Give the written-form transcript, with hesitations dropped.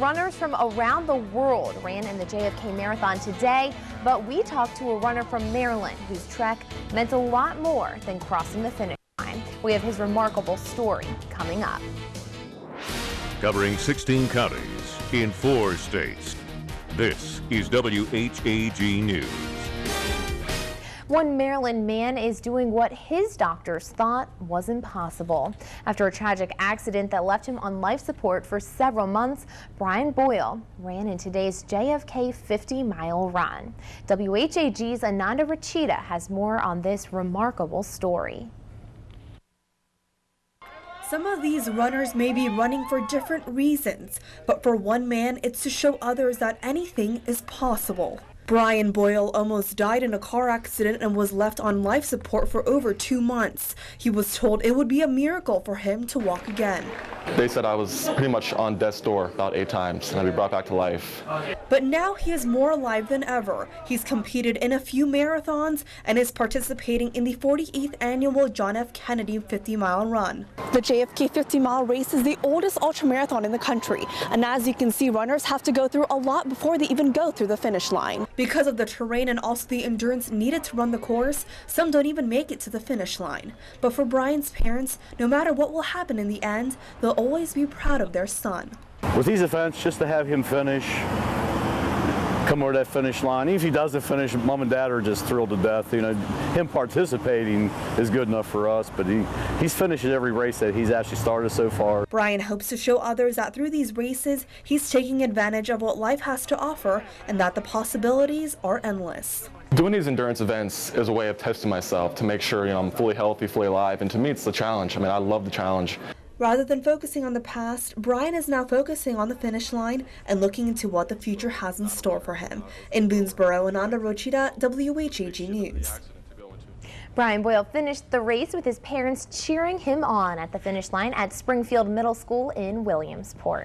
runners from around the world ran in the JFK Marathon today, but we talked to a runner from Maryland whose trek meant a lot more than crossing the finish line. We have his remarkable story coming up. Covering 16 counties in 4 states, this is WHAG News. One Maryland man is doing what his doctors thought was impossible. After a tragic accident that left him on life support for several months, Brian Boyle ran in today's JFK 50-mile run. WHAG's Ananda Rachita has more on this remarkable story. Some of these runners may be running for different reasons, but for one man, it's to show others that anything is possible. Brian Boyle almost died in a car accident and was left on life support for over 2 months. He was told it would be a miracle for him to walk again. They said I was pretty much on death's door about 8 times and I'd be brought back to life. But now he is more alive than ever. He's competed in a few marathons and is participating in the 48th annual John F. Kennedy 50-mile run. The JFK 50-mile race is the oldest ultramarathon in the country, and as you can see, runners have to go through a lot before they even go through the finish line. Because of the terrain and also the endurance needed to run the course, some don't even make it to the finish line. But for Brian's parents, no matter what will happen in the end, they'll always be proud of their son. With these events, just to have him finish, come over that finish line. Even if he doesn't finish, Mom and Dad are just thrilled to death. You know, him participating is good enough for us, but he's finished every race that he's actually started so far. Brian hopes to show others that through these races, he's taking advantage of what life has to offer and that the possibilities are endless. Doing these endurance events is a way of testing myself to make sure I'm fully healthy, fully alive, and to me it's the challenge. I mean, I love the challenge. Rather than focusing on the past, Brian is now focusing on the finish line and looking into what the future has in store for him. In Boonesboro, Ananda Rachita, WHAG News. Brian Boyle finished the race with his parents cheering him on at the finish line at Springfield Middle School in Williamsport.